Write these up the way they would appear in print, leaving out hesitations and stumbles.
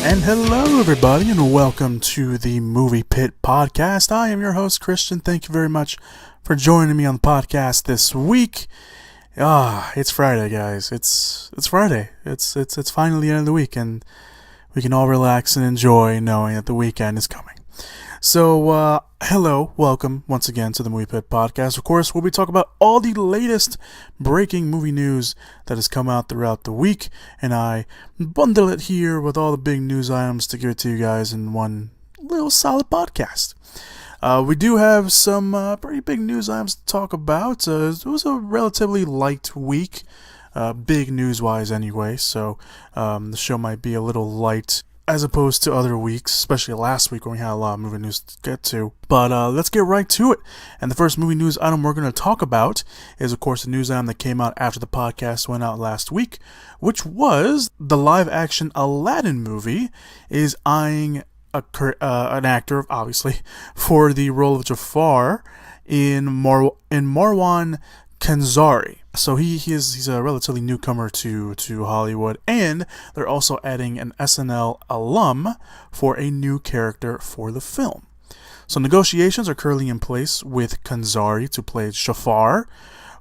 And hello everybody and welcome to the Movie Pit Podcast. I am your host Christian. Thank you very much for joining me on the podcast this week. It's Friday, guys. It's Friday. It's finally the end of the week and we can all relax and enjoy knowing that the weekend is coming. So, hello, welcome once again to the Movie Pit Podcast. Of course, we'll be talking about all the latest breaking movie news that has come out throughout the week, and I bundle it here with all the big news items to give it to you guys in one little solid podcast. We do have some pretty big news items to talk about. It was a relatively light week, big news-wise anyway, so the show might be a little light as opposed to other weeks, especially last week when we had a lot of movie news to get to. But let's get right to it. And the first movie news item we're going to talk about is, of course, the news item that came out after the podcast went out last week, which was the live-action Aladdin movie is eyeing an actor, obviously, for the role of Jarfar in Marwan Kenzari. So he's a relatively newcomer to Hollywood, and they're also adding an SNL alum for a new character for the film. So negotiations are currently in place with Kenzari to play Jarfar,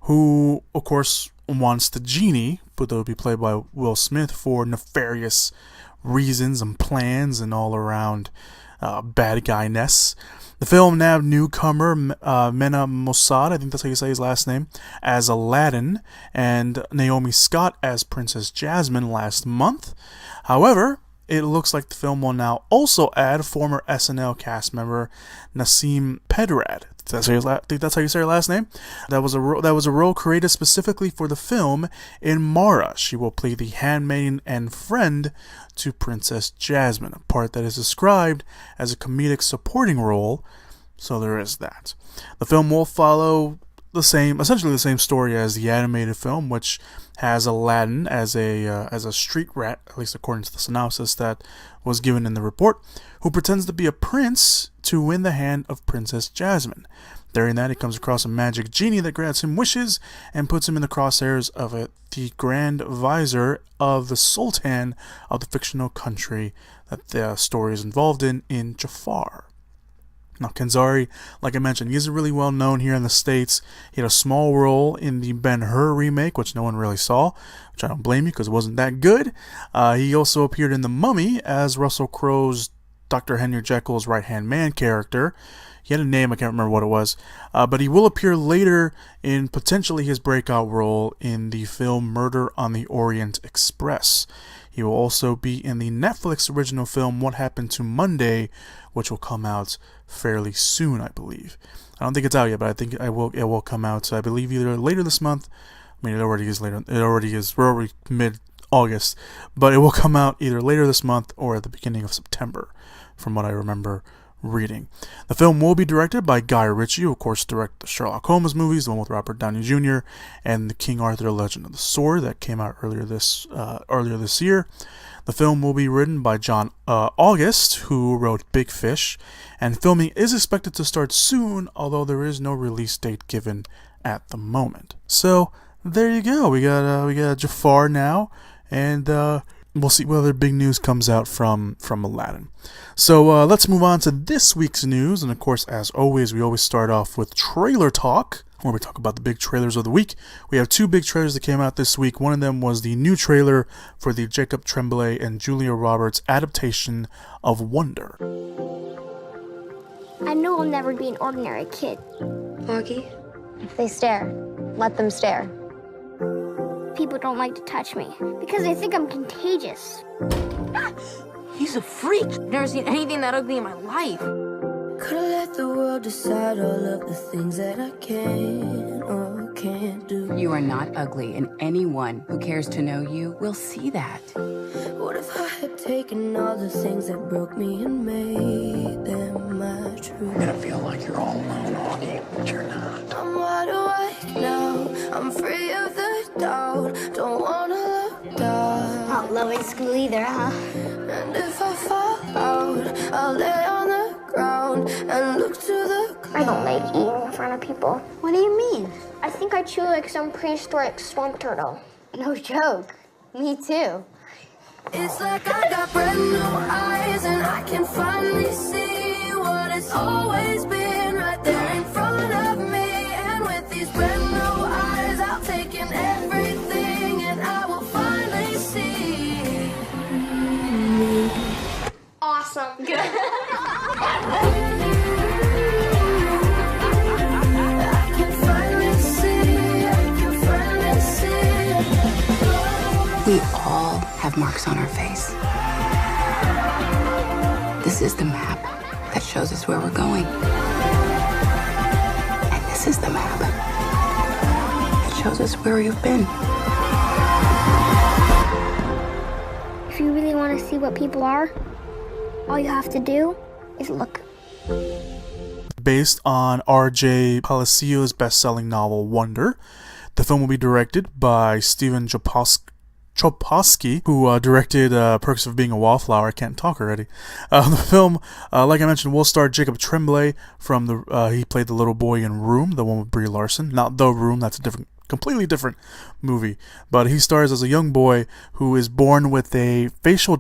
who of course wants the genie, but that will be played by Will Smith for nefarious reasons and plans and all around bad guy-ness. The film nabbed newcomer Mena Mossad, I think that's how you say his last name, as Aladdin, and Naomi Scott as Princess Jasmine last month. However, it looks like the film will now also add former SNL cast member Nasim Pedrad. I think that's how you say her last name. That was a role created specifically for the film in Mara. She will play the handmaiden and friend to Princess Jasmine, a part that is described as a comedic supporting role. So there is that. The film will follow essentially the same story as the animated film, which has Aladdin as a street rat, at least according to the synopsis that was given in the report, who pretends to be a prince to win the hand of Princess Jasmine. During that, he comes across a magic genie that grants him wishes and puts him in the crosshairs of the Grand Vizier of the Sultan of the fictional country that the story is involved in Jafar. Now, Kenzari, like I mentioned, he isn't really well known here in the States. He had a small role in the Ben-Hur remake, which no one really saw, which I don't blame you because it wasn't that good. He also appeared in The Mummy as Russell Crowe's Dr. Henry Jekyll's right-hand man character. He had a name, I can't remember what it was. But he will appear later in potentially his breakout role in the film Murder on the Orient Express. He will also be in the Netflix original film What Happened to Monday, which will come out fairly soon, I believe. I don't think it's out yet, but I think it will come out, I believe, either later this month. I mean, it already is later. It already is. We're already mid-August. But it will come out either later this month or at the beginning of September, from what I remember reading. The film will be directed by Guy Ritchie, who of course directed the Sherlock Holmes movies, the one with Robert Downey Jr., and the King Arthur Legend of the Sword that came out earlier this year. The film will be written by John August, who wrote Big Fish, and filming is expected to start soon, although there is no release date given at the moment. So there you go. We got Jafar now, and we'll see what other big news comes out from Aladdin. So let's move on to this week's news. And of course, as always, we always start off with trailer talk, where we talk about the big trailers of the week. We have two big trailers that came out this week. One of them was the new trailer for the Jacob Tremblay and Julia Roberts adaptation of Wonder. I know I'll never be an ordinary kid. Foggy? If they stare, let them stare. People don't like to touch me because they think I'm contagious. He's a freak. Never seen anything that ugly in my life. Could've let the world decide all of the things that I can or can't do. You are not ugly, and anyone who cares to know you will see that. What if I had taken all the things that broke me and made them my truth? You're gonna feel like you're all alone, Augie, but you're not. I'm wide awake now. I'm free of the doubt. Don't wanna look down. Not loving school either, huh? And if I fall out, I'll lay on the ground and look to the clouds. I don't like eating in front of people. What do you mean? I think I chew like some prehistoric swamp turtle. No joke. Me too. It's like I got brand new eyes and I can finally see what it's always been right there in front of me. And with these brand new eyes, I'll take in everything and I will finally see. Awesome. We all have marks on our face. This is the map that shows us where we're going. And this is the map that shows us where you've been. If you really want to see what people are, all you have to do is look. Based on R.J. Palacios' best-selling novel Wonder, the film will be directed by Steven Chbosky, who directed Perks of Being a Wallflower. I can't talk already. The film, like I mentioned, will star Jacob Tremblay from he played the little boy in Room, the one with Brie Larson. Not The Room, that's a completely different movie. But he stars as a young boy who is born with facial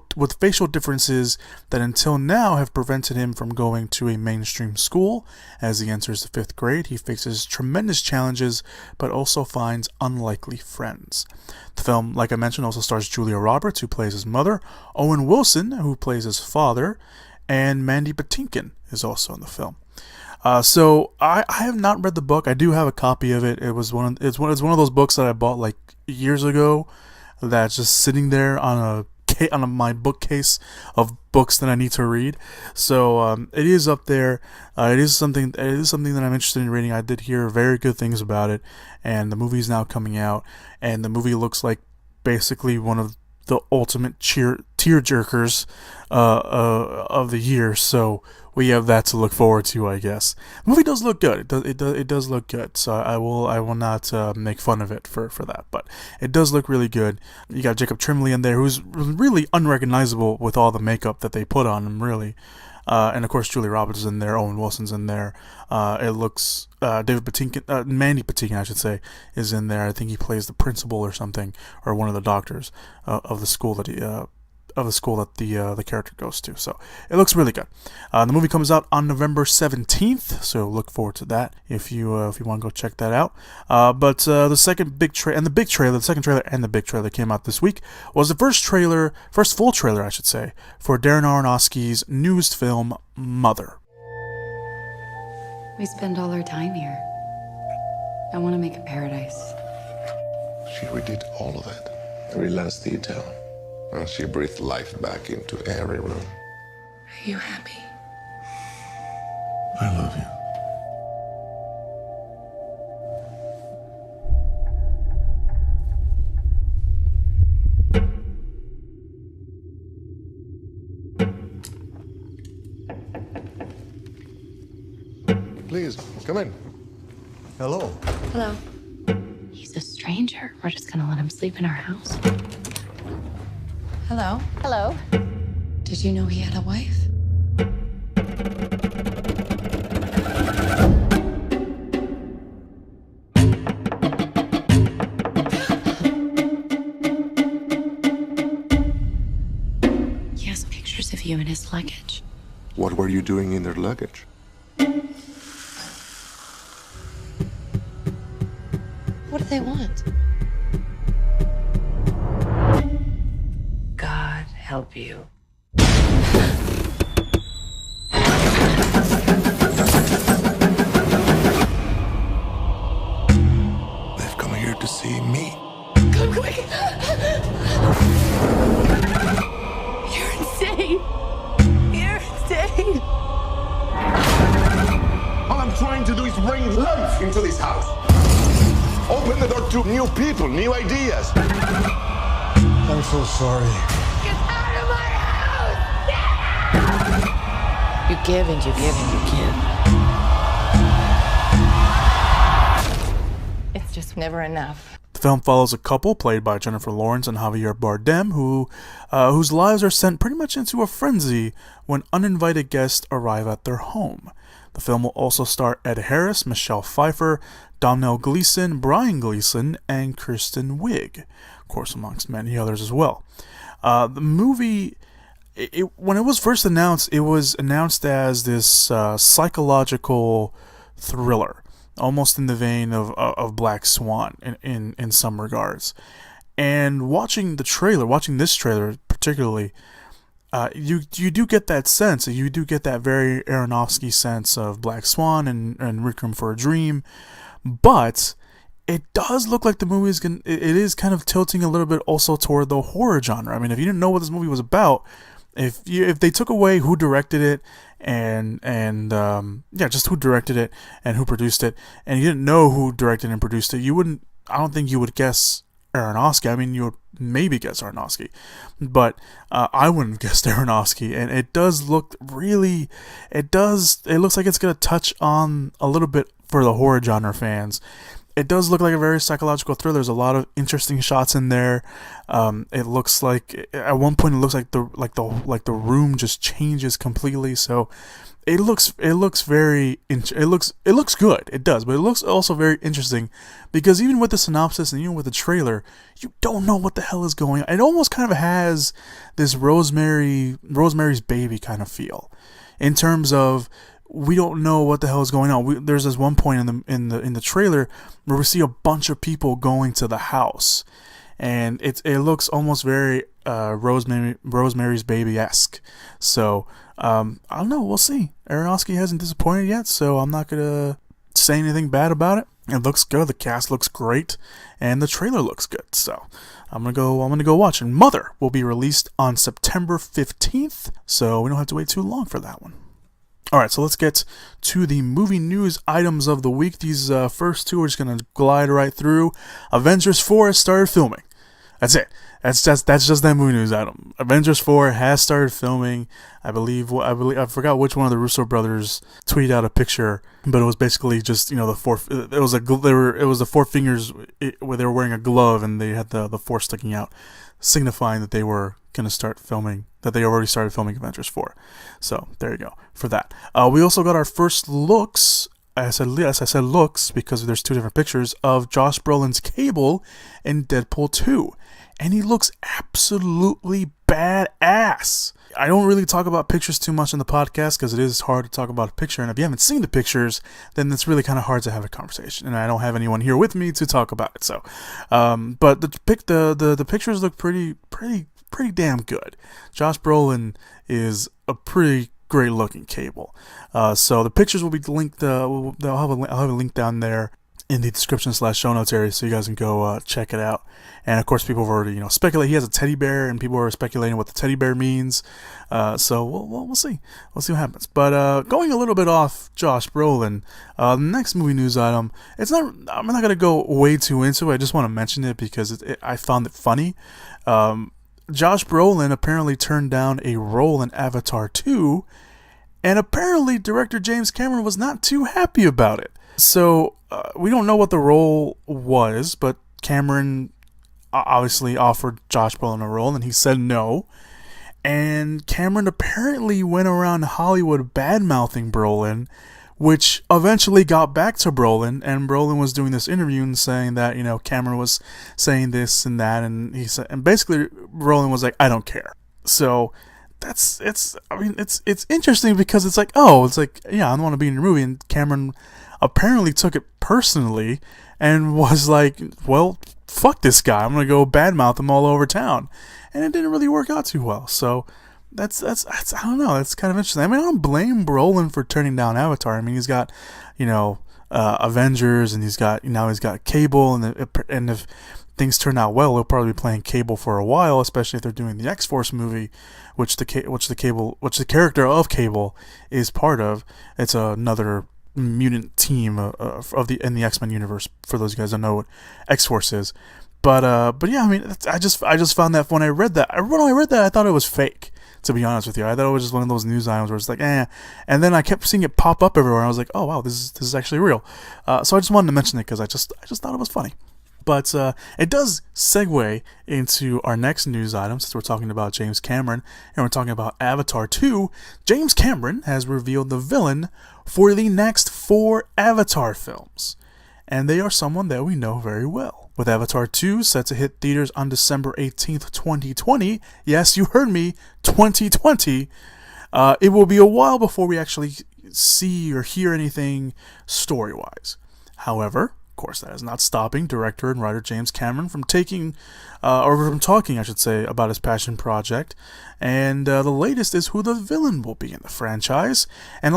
differences that until now have prevented him from going to a mainstream school. As he enters the 5th grade, he faces tremendous challenges, but also finds unlikely friends. The film, like I mentioned, also stars Julia Roberts, who plays his mother, Owen Wilson, who plays his father, and Mandy Patinkin is also in the film. So I have not read the book. I do have a copy of it. It's one of those books that I bought like years ago, that's just sitting there on my bookcase of books that I need to read. So it is up there. It is something that I'm interested in reading. I did hear very good things about it, and the movie is now coming out, and the movie looks like basically one of the ultimate tear jerkers of the year. So we have that to look forward to, I guess. The movie does look good. It does look good. So I will not make fun of it for that. But it does look really good. You got Jacob Tremblay in there, who's really unrecognizable with all the makeup that they put on him, really. And of course Julia Roberts is in there, Owen Wilson's in there. It looks Mandy Patinkin, I should say, is in there. I think he plays the principal or something, or one of the doctors of the school that the character goes to. So it looks really good. The movie comes out on November 17th, so look forward to that if you want to go check that out. But the second big trailer and the big trailer that came out this week was the first full trailer, I should say, for Darren Aronofsky's newest film Mother. We spend all our time here. I want to make a paradise. She redid all of it, every last detail. And she breathed life back into every room. Are you happy? I love you. Please, come in. Hello. Hello. He's a stranger. We're just gonna let him sleep in our house. Hello. Hello. Did you know he had a wife? He has pictures of you in his luggage. What were you doing in their luggage? What do they want? God help you. They've come here to see me. Come quick! You're insane! You're insane! All I'm trying to do is bring life into this house. Open the door to new people, new ideas. I'm so sorry. Get out of my house! You give and you give and you give. It's just never enough. The film follows a couple played by Jennifer Lawrence and Javier Bardem whose lives are sent pretty much into a frenzy when uninvited guests arrive at their home. The film will also star Ed Harris, Michelle Pfeiffer, Domhnall Gleeson, Brian Gleeson, and Kristen Wiig, of course, amongst many others as well. The movie, when it was first announced, it was announced as this psychological thriller, almost in the vein of Black Swan in some regards. And watching this trailer particularly, you do get that sense. You do get that very Aronofsky sense of Black Swan and Requiem for a Dream, but it does look like the movie is kind of tilting a little bit also toward the horror genre. I mean, if you didn't know what this movie was about, if they took away who directed it and just who directed it and who produced it, and you didn't know who directed and produced it, I don't think you would guess Aronofsky. I mean, you would maybe guess Aronofsky, but I wouldn't have guessed Aronofsky. And it does look really, it looks like it's going to touch on a little bit for the horror genre fans. It does look like a very psychological thriller. There's a lot of interesting shots in there. It looks like at one point it looks like the room just changes completely. So it looks good. It does, but it looks also very interesting because even with the synopsis and even with the trailer, you don't know what the hell is going on. It almost kind of has this Rosemary's Baby kind of feel, in terms of we don't know what the hell is going on. There's this one point in the trailer where we see a bunch of people going to the house, and it looks almost very Rosemary's Baby-esque. So I don't know. We'll see. Aronofsky hasn't disappointed yet, so I'm not gonna say anything bad about it. It looks good. The cast looks great, and the trailer looks good. So I'm gonna go watch. And Mother will be released on September 15th, so we don't have to wait too long for that one. Alright, so let's get to the movie news items of the week. These first two are just going to glide right through. Avengers 4 has started filming. That's it. That's just that movie news item. Avengers 4 has started filming. I forgot which one of the Russo brothers tweeted out a picture, but it was basically just, the four. It was the four fingers where they were wearing a glove and they had the four sticking out, signifying that they were going to start filming. That they already started filming Avengers 4. So there you go for that. We also got our first looks. I said looks because there's two different pictures of Josh Brolin's Cable in Deadpool 2. And he looks absolutely badass. I don't really talk about pictures too much in the podcast because it is hard to talk about a picture. And if you haven't seen the pictures, then it's really kind of hard to have a conversation. And I don't have anyone here with me to talk about it. So, but the pictures look pretty damn good. Josh Brolin is a pretty great looking Cable. So the pictures will be linked. I'll have a link down there in the description / show notes area, so you guys can go check it out. And of course, people have already speculated. He has a teddy bear, and people are speculating what the teddy bear means. So we'll see. We'll see what happens. But going a little bit off Josh Brolin, the next movie news item. I'm not gonna go way too into it. I just want to mention it because I found it funny. Josh Brolin apparently turned down a role in Avatar 2, and apparently director James Cameron was not too happy about it. So we don't know what the role was, but Cameron obviously offered Josh Brolin a role, and he said no. And Cameron apparently went around Hollywood bad-mouthing Brolin, which eventually got back to Brolin, and Brolin was doing this interview and saying that, Cameron was saying this and that, and he said, and basically Brolin was like, I don't care. So it's interesting because it's like, yeah, I don't want to be in your movie, and Cameron apparently took it personally and was like, well, fuck this guy, I'm gonna go badmouth him all over town, and it didn't really work out too well. So that's I don't know, that's kind of interesting. I mean, I don't blame Brolin for turning down Avatar. I mean, he's got Avengers, and he's got Cable, and if things turn out well, he'll probably be playing Cable for a while, especially if they're doing the X-Force movie, which the character of Cable is part of. It's another mutant team in the X-Men universe, for those of you guys who don't know what X-Force is. But yeah, I mean, I just found that when I read that, I thought it was fake, to be honest with you. I thought it was just one of those news items where it's like, and then I kept seeing it pop up everywhere, and I was like, oh wow, this is actually real. So I just wanted to mention it because I just thought it was funny. But it does segue into our next news item, since we're talking about James Cameron and we're talking about Avatar 2. James Cameron has revealed the villain for the next 4 Avatar films. and they are someone that we know very well. With Avatar 2 set to hit theaters on December 18th, 2020, yes, you heard me, 2020, it will be a while before we actually see or hear anything story-wise. However, of course, that is not stopping director and writer James Cameron from talking, I should say, about his passion project. And the latest is who the villain will be in the franchise. And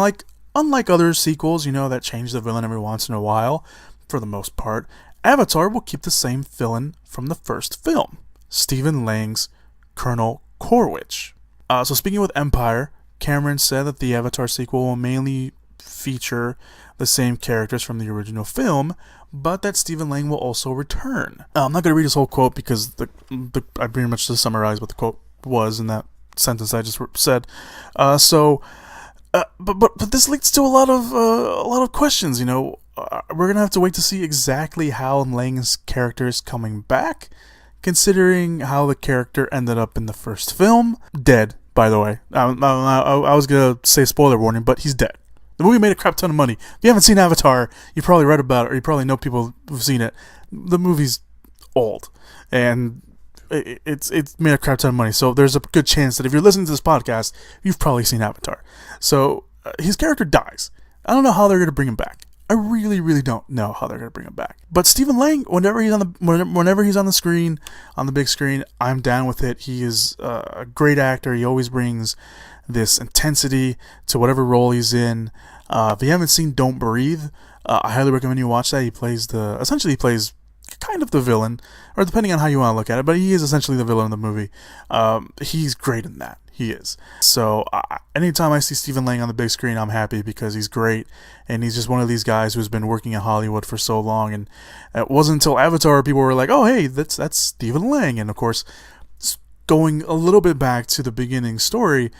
unlike other sequels, that change the villain every once in a while, for the most part, Avatar will keep the same villain from the first film, Stephen Lang's Colonel Quaritch. So speaking with Empire, Cameron said that the Avatar sequel will mainly feature the same characters from the original film, but that Stephen Lang will also return. I'm not going to read his whole quote because I pretty much just summarized what the quote was in that sentence I just said. But this leads to a lot of questions. We're gonna have to wait to see exactly how Lang's character is coming back, considering how the character ended up in the first film. Dead, by the way. I was gonna say spoiler warning, but he's dead. The movie made a crap ton of money. If you haven't seen Avatar, you probably read about it, or you probably know people who've seen it. The movie's old, and it's made a crap ton of money. So there's a good chance that if you're listening to this podcast, you've probably seen Avatar. So his character dies. I don't know how they're gonna bring him back. I really, really don't know how they're gonna bring him back. But Stephen Lang, whenever he's on the screen, on the big screen, I'm down with it. He is a great actor. He always brings this intensity to whatever role he's in. If you haven't seen Don't Breathe, I highly recommend you watch that. He plays kind of the villain, or depending on how you want to look at it, but he is essentially the villain in the movie. He's great in that. He is. So anytime I see Stephen Lang on the big screen, I'm happy because he's great, and he's just one of these guys who's been working in Hollywood for so long. And it wasn't until Avatar people were like, "Oh, hey, that's Stephen Lang." And of course, going a little bit back to the beginning story,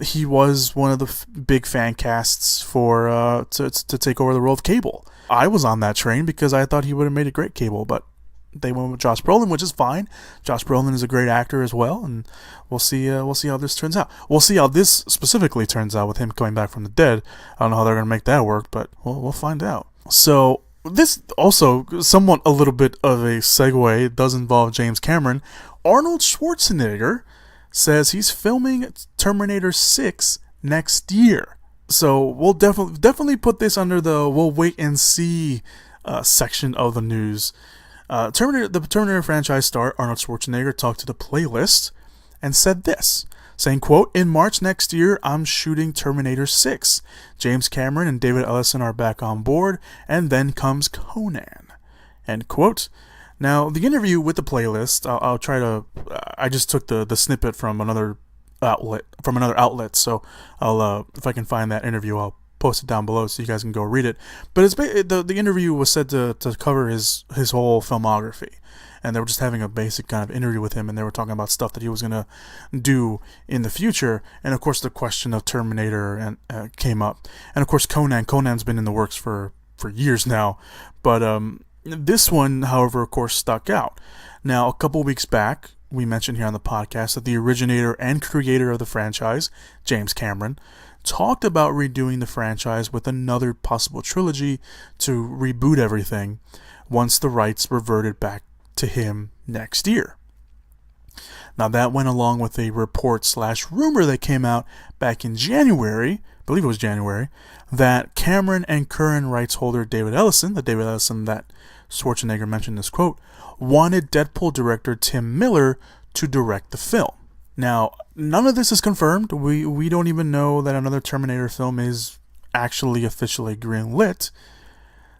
he was one of the big fan casts for to take over the role of Cable. I was on that train because I thought he would have made a great Cable, but they went with Josh Brolin, which is fine. Josh Brolin is a great actor as well, and we'll see how this turns out. We'll see how this specifically turns out with him coming back from the dead. I don't know how they're going to make that work, but we'll find out. So this also, somewhat a little bit of a segue, it does involve James Cameron. Arnold Schwarzenegger says he's filming Terminator 6 next year. So we'll definitely put this under the we'll wait and see section of the news. The Terminator franchise star Arnold Schwarzenegger talked to the Playlist and said this, saying, quote, "In March next year, I'm shooting Terminator 6. James Cameron and David Ellison are back on board, and then comes Conan." End quote. Now, the interview with the Playlist, I'll try to, I just took the snippet from another outlet, so I'll, if I can find that interview, I'll post it down below so you guys can go read it. But it's the interview was said to cover his whole filmography, and they were just having a basic kind of interview with him, and they were talking about stuff that he was gonna do in the future. And of course, the question of Terminator came up, and of course, Conan's been in the works for years now, but this one, however, of course, stuck out. Now, a couple weeks back, we mentioned here on the podcast that the originator and creator of the franchise, James Cameron, talked about redoing the franchise with another possible trilogy to reboot everything once the rights reverted back to him next year. Now, that went along with a report/rumor that came out back in January, I believe it was January, that Cameron and current rights holder David Ellison, the David Ellison that Schwarzenegger mentioned in this quote, wanted Deadpool director Tim Miller to direct the film. Now, none of this is confirmed. We don't even know that another Terminator film is actually officially greenlit.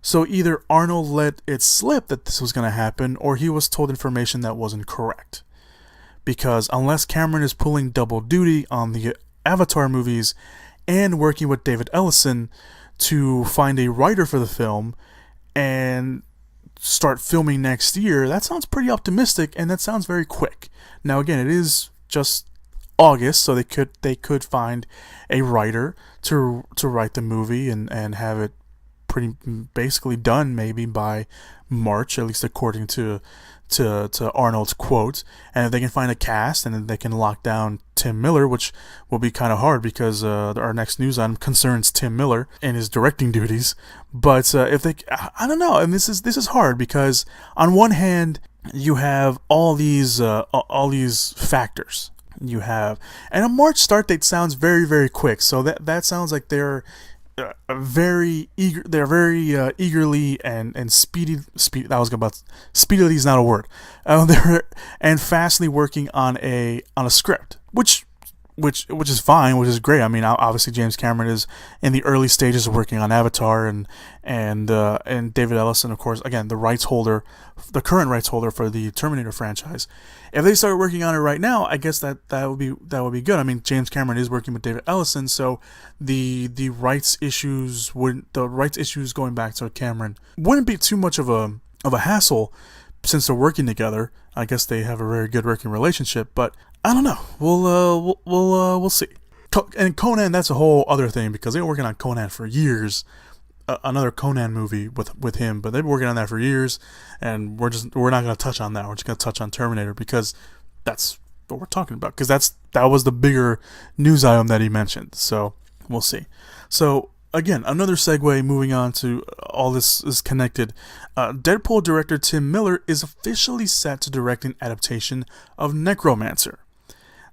So either Arnold let it slip that this was going to happen, or he was told information that wasn't correct. Because unless Cameron is pulling double duty on the Avatar movies and working with David Ellison to find a writer for the film and start filming next year, that sounds pretty optimistic, and that sounds very quick. Now, again, it is just August, so they could find a writer to write the movie and have it pretty basically done maybe by March, at least according to to Arnold's quote, and if they can find a cast and then they can lock down Tim Miller, which will be kind of hard because our next news item concerns Tim Miller and his directing duties. But if they, I don't know, and this is hard because on one hand you have all these factors. You have, and a March start date sounds very, very quick. So that sounds like they're very eager. They're very eagerly and speedy. Speedily is not a word. They're and fastly working on a script, which is fine, which is great. I mean, obviously James Cameron is in the early stages of working on Avatar, and David Ellison, of course, again the current rights holder for the Terminator franchise. If they start working on it right now, I guess that would be good. I mean, James Cameron is working with David Ellison, so the rights issues going back to Cameron wouldn't be too much of a hassle since they're working together. I guess they have a very good working relationship, but I don't know. We'll see. And Conan, that's a whole other thing because they were working on Conan for years. Another Conan movie with him, but they've been working on that for years, and we're not going to touch on that. We're just going to touch on Terminator because that's what we're talking about. Because that was the bigger news item that he mentioned. So we'll see. So again, another segue. Moving on to all this is connected. Deadpool director Tim Miller is officially set to direct an adaptation of Necromancer.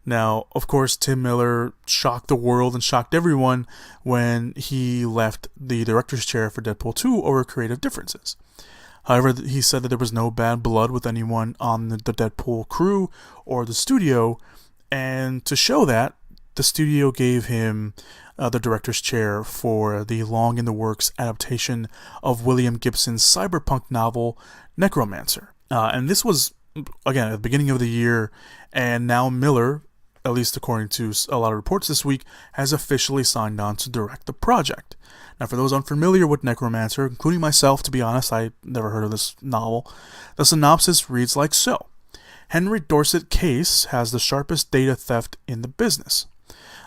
Now, of course, Tim Miller shocked the world and shocked everyone when he left the director's chair for Deadpool 2 over creative differences. However, he said that there was no bad blood with anyone on the Deadpool crew or the studio, and to show that, the studio gave him the director's chair for the long-in-the-works adaptation of William Gibson's cyberpunk novel Necromancer. And this was, again, at the beginning of the year, and now Miller, at least according to a lot of reports this week, has officially signed on to direct the project. Now, for those unfamiliar with Necromancer, including myself, to be honest, I never heard of this novel, the synopsis reads like so. Henry Dorset Case has the sharpest data theft in the business.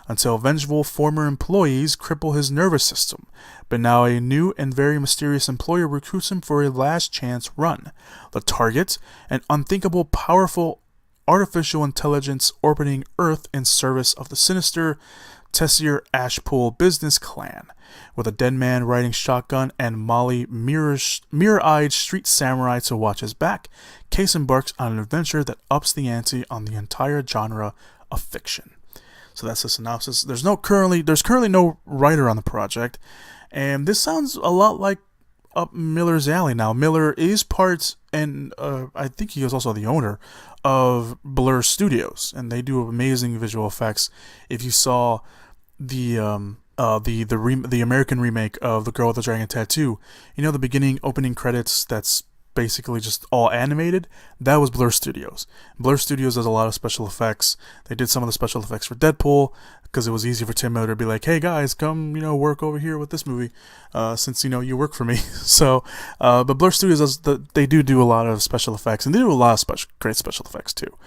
Until vengeful former employees cripple his nervous system, but now a new and very mysterious employer recruits him for a last chance run. The target, an unthinkable, powerful artificial intelligence orbiting Earth in service of the sinister Tessier Ashpool business clan. With a dead man riding shotgun and Molly mirror-eyed street samurai to watch his back, Case embarks on an adventure that ups the ante on the entire genre of fiction. So that's the synopsis. There's currently no writer on the project, and this sounds a lot like up Miller's alley. Now, Miller is part, and I think he is also the owner of Blur Studios, and they do amazing visual effects. If you saw the American remake of The Girl with the Dragon Tattoo, you know the beginning opening credits that's basically just all animated? That was Blur Studios. Blur Studios does a lot of special effects. They did some of the special effects for Deadpool because it was easy for Tim Miller to be like, hey guys, come, work over here with this movie since, you work for me. So, but Blur Studios, they do a lot of special effects, and they do a lot of great special effects too.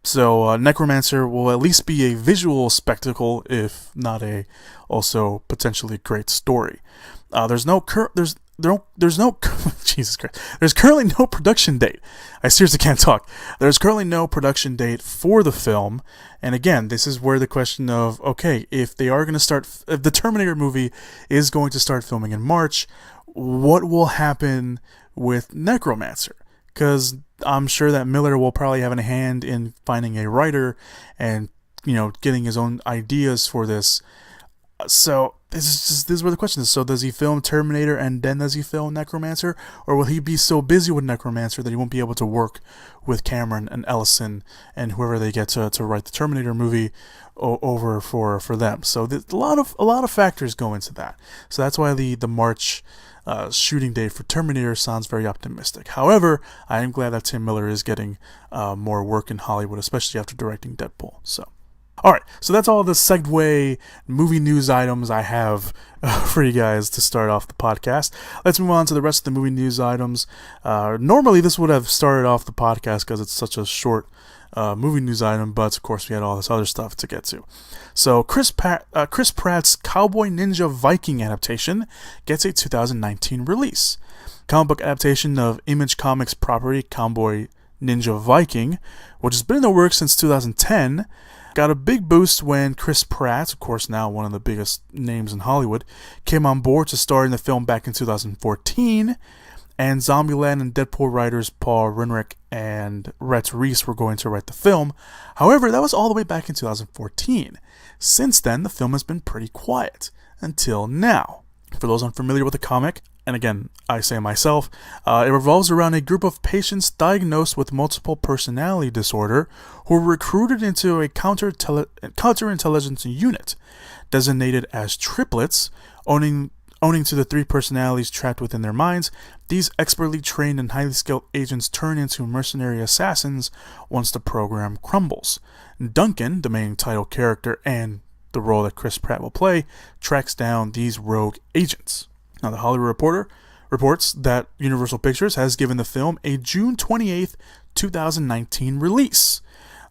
So Necromancer will at least be a visual spectacle, if not a also potentially great story. There's Jesus Christ. There's currently no production date. I seriously can't talk. There's currently no production date for the film. And again, this is where the question of, okay, if the Terminator movie is going to start filming in March, what will happen with Necromancer? Because I'm sure that Miller will probably have a hand in finding a writer and, getting his own ideas for this. So this is where the question is. So does he film Terminator and then does he film Necromancer? Or will he be so busy with Necromancer that he won't be able to work with Cameron and Ellison and whoever they get to write the Terminator movie over for them? So a lot of factors go into that. So that's why the March shooting date for Terminator sounds very optimistic. However, I am glad that Tim Miller is getting more work in Hollywood, especially after directing Deadpool. So. Alright, so that's all the segue movie news items I have for you guys to start off the podcast. Let's move on to the rest of the movie news items. Normally this would have started off the podcast because it's such a short movie news item, but of course we had all this other stuff to get to. So Chris Pratt's Cowboy Ninja Viking adaptation gets a 2019 release. Comic book adaptation of Image Comics property Cowboy ninja Viking, which has been in the works since 2010, got a big boost when Chris Pratt, of course now one of the biggest names in Hollywood, came on board to star in the film back in 2014, and Zombieland and Deadpool writers Paul Renrick and Rhett Reese were going to write the film. However, that was all the way back in 2014. Since then, the film has been pretty quiet, until now. For those unfamiliar with the comic, and again, I say myself, it revolves around a group of patients diagnosed with multiple personality disorder who were recruited into a counterintelligence unit designated as triplets, owning to the three personalities trapped within their minds. These expertly trained and highly skilled agents turn into mercenary assassins once the program crumbles. Duncan, the main title character and the role that Chris Pratt will play, tracks down these rogue agents. Now, the Hollywood Reporter reports that Universal Pictures has given the film a June 28th, 2019 release.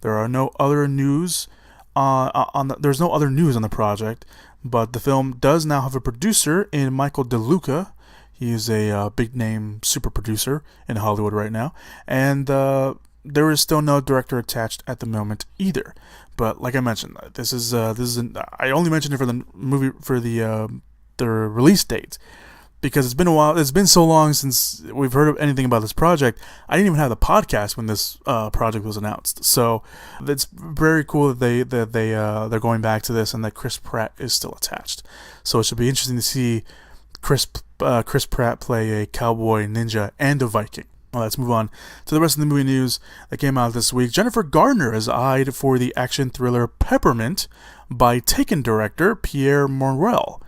There are no other news there's no other news on the project, but the film does now have a producer in Michael DeLuca. He is a big name super producer in Hollywood right now, and there is still no director attached at the moment either. But like I mentioned, this is I only mentioned it for the movie for the release date because it's been a while. It's been so long since we've heard of anything about this project. I didn't even have the podcast when this project was announced. So it's very cool that they're going back to this and that Chris Pratt is still attached. So it should be interesting to see Chris Pratt play a cowboy, ninja, and a Viking. Well, let's move on to the rest of the movie news that came out this week. Jennifer Garner is eyed for the action thriller Peppermint by Taken director Pierre Morel.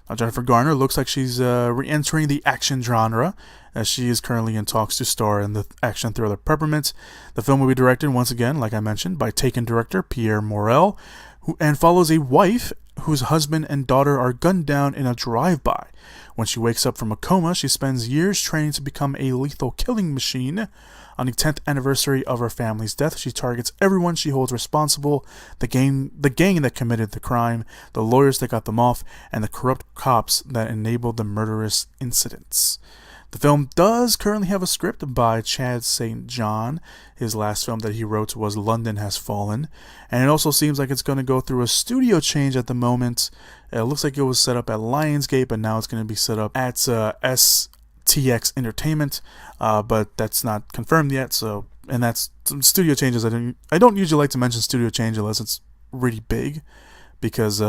Now, Jennifer Garner looks like she's re-entering the action genre, as she is currently in talks to star in the action thriller Peppermint. The film will be directed, once again, like I mentioned, by Taken director Pierre Morel, and follows a wife whose husband and daughter are gunned down in a drive-by. When she wakes up from a coma, she spends years training to become a lethal killing machine. On the 10th anniversary of her family's death, she targets everyone she holds responsible, the gang that committed the crime, the lawyers that got them off, and the corrupt cops that enabled the murderous incidents. The film does currently have a script by Chad St. John. His last film that he wrote was London Has Fallen. And it also seems like it's going to go through a studio change at the moment. It looks like it was set up at Lionsgate, but now it's going to be set up at STX Entertainment. But that's not confirmed yet. So, and that's some studio changes. I don't usually like to mention studio change unless it's really big, because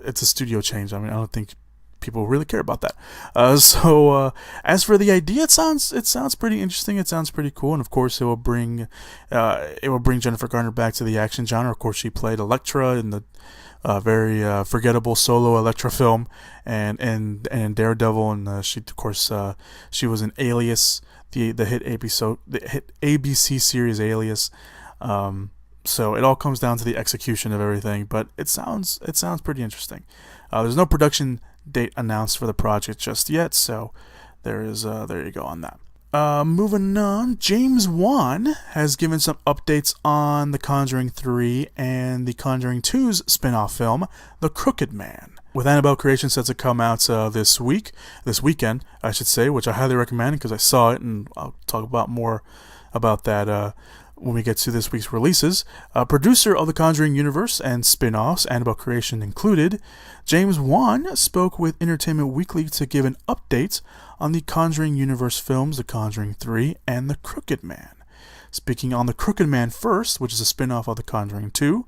it's a studio change. I mean, I don't think people really care about that. So as for the idea, it sounds pretty interesting. It sounds pretty cool, and of course it will bring Jennifer Garner back to the action genre. Of course, she played Elektra in the very forgettable solo Elektra film, and in Daredevil, and she was in Alias, the hit ABC series Alias. So it all comes down to the execution of everything, but it sounds pretty interesting. There's no production date announced for the project just yet, so there you go on that. Moving on, James Wan has given some updates on The Conjuring 3 and The Conjuring 2's spin-off film, The Crooked Man. With Annabelle creation set to come out this weekend, I should say, which I highly recommend because I saw it, and I'll talk more about that when we get to this week's releases. Producer of the Conjuring universe and spin-offs, Annabelle creation included, James Wan spoke with Entertainment Weekly to give an update on the Conjuring universe films The Conjuring 3 and The Crooked Man. Speaking on The Crooked Man first, which is a spin-off of The Conjuring 2,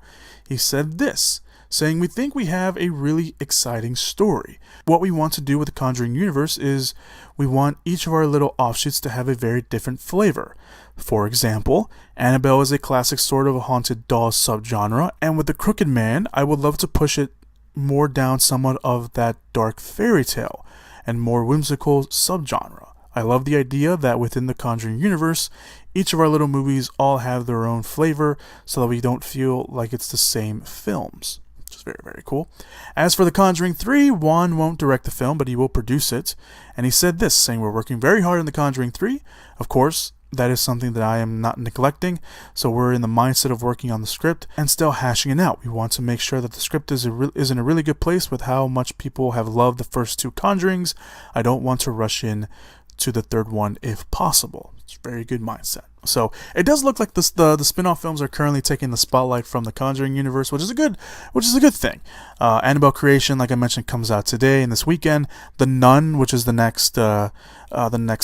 he said this, saying, "We think we have a really exciting story. What we want to do with the Conjuring universe is we want each of our little offshoots to have a very different flavor. For example, Annabelle is a classic sort of a haunted doll subgenre, and with The Crooked Man, I would love to push it more down somewhat of that dark fairy tale and more whimsical subgenre. I love the idea that within the Conjuring universe, each of our little movies all have their own flavor so that we don't feel like it's the same films." Which is very, very cool. As for The Conjuring 3, Wan won't direct the film, but he will produce it. And he said this, saying, "We're working very hard on The Conjuring 3. Of course, that is something that I am not neglecting, so we're in the mindset of working on the script and still hashing it out. We want to make sure that the script is in a really good place with how much people have loved the first two Conjurings. I don't want to rush in to the third one if possible. It's a very good mindset. So it does look like the spin-off films are currently taking the spotlight from the Conjuring universe, which is a good thing. Annabelle Creation, like I mentioned, comes out today and this weekend. The Nun, which is the next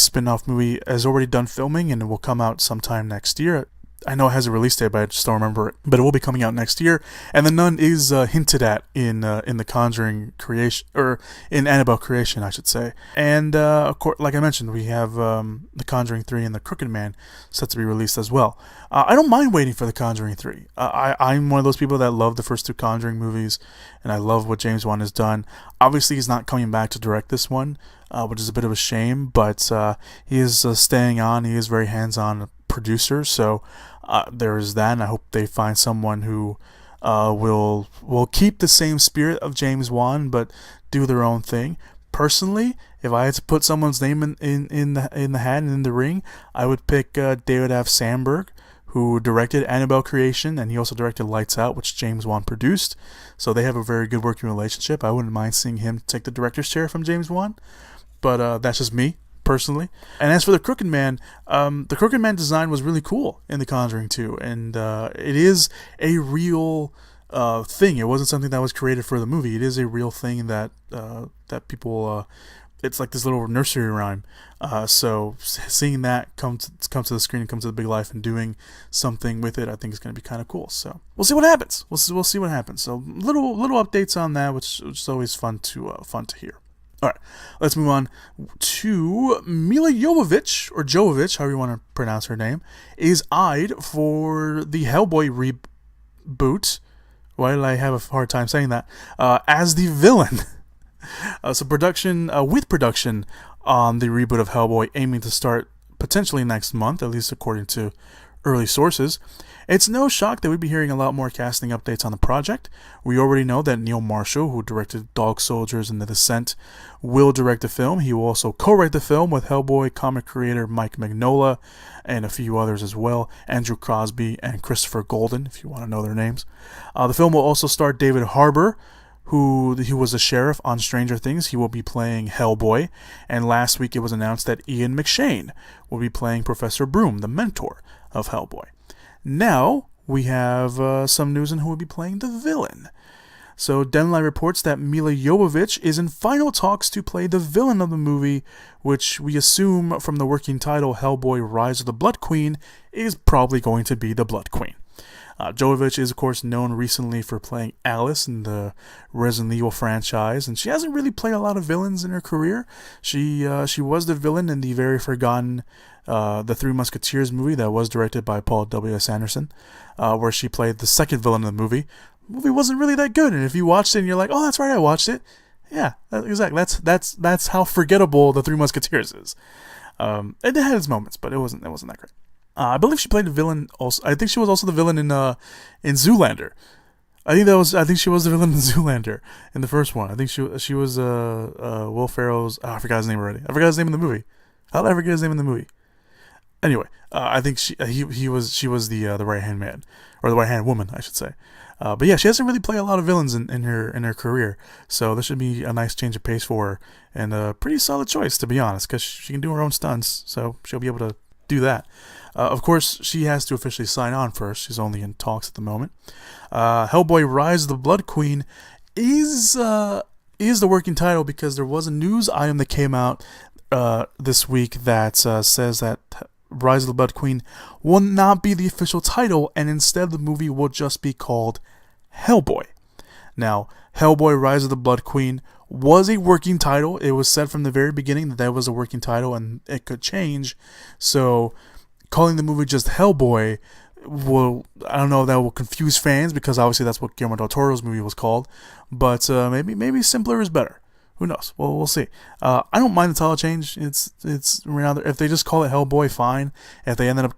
spin-off movie, has already done filming and it will come out sometime next year. I know it has a release date, but I just don't remember it. But it will be coming out next year. And The Nun is hinted at in the Conjuring creation, or in Annabelle Creation, I should say. And of course, like I mentioned, we have The Conjuring 3 and The Crooked Man set to be released as well. I don't mind waiting for The Conjuring 3. I'm one of those people that love the first two Conjuring movies, and I love what James Wan has done. Obviously, he's not coming back to direct this one, which is a bit of a shame, but he is staying on. He is very hands-on producer, so there is that, and I hope they find someone who will keep the same spirit of James Wan but do their own thing. Personally, if I had to put someone's name in the hat and in the ring, I would pick David F. Sandberg, who directed Annabelle Creation, and he also directed Lights Out, which James Wan produced. So they have a very good working relationship. I wouldn't mind seeing him take the director's chair from James Wan, but that's just me personally. And as for the Crooked Man design was really cool in The Conjuring 2, and it is a real thing. It wasn't something that was created for the movie. It is a real thing that people. It's like this little nursery rhyme. So seeing that come to the screen and come to the big life and doing something with it, I think is going to be kind of cool. So we'll see what happens. We'll see what happens. So little updates on that, which is always fun to hear. All right, let's move on to Milla Jovovich, or Jovovich, however you want to pronounce her name, is eyed for the Hellboy reboot. Why did I have a hard time saying that? As the villain. So production on the reboot of Hellboy, aiming to start potentially next month, at least according to early sources. It's no shock that we'd be hearing a lot more casting updates on the project. We already know that Neil Marshall, who directed Dog Soldiers and The Descent, will direct the film. He will also co-write the film with Hellboy comic creator Mike Mignola and a few others as well, Andrew Crosby and Christopher Golden, if you want to know their names. The film will also star David Harbour, who was a sheriff on Stranger Things. He will be playing Hellboy. And last week it was announced that Ian McShane will be playing Professor Broom, the mentor of Hellboy. Now we have some news on who will be playing the villain. So Deadline reports that Milla Jovovich is in final talks to play the villain of the movie, which we assume from the working title Hellboy Rise of the Blood Queen is probably going to be the Blood Queen. Jovovich is, of course, known recently for playing Alice in the Resident Evil franchise, and she hasn't really played a lot of villains in her career. She was the villain in the very forgotten The Three Musketeers movie that was directed by Paul W.S. Anderson, where she played the second villain of the movie. The movie wasn't really that good, and if you watched it and you're like, oh, that's right, I watched it. Yeah, exactly. That's how forgettable The Three Musketeers is. It had its moments, but it wasn't that great. I believe she played the villain also. I think she was also the villain in Zoolander. I think she was the villain in Zoolander in the first one. I think she was Will Ferrell's. I forgot his name already. I forgot his name in the movie. How did I forget his name in the movie? Anyway, I think she was the right hand man, or the right hand woman, I should say. But yeah, she hasn't really played a lot of villains in her career, so this should be a nice change of pace for her, and a pretty solid choice, to be honest, because she can do her own stunts, so she'll be able to do that. Of course, she has to officially sign on first. She's only in talks at the moment. Hellboy Rise of the Blood Queen is the working title because there was a news item that came out this week that says that Rise of the Blood Queen will not be the official title, and instead the movie will just be called Hellboy. Now, Hellboy Rise of the Blood Queen was a working title. It was said from the very beginning that was a working title and it could change. So calling the movie just Hellboy I don't know if that will confuse fans, because obviously that's what Guillermo del Toro's movie was called, but maybe simpler is better. Who knows? Well, we'll see. I don't mind the title change. It's if they just call it Hellboy, fine. If they ended up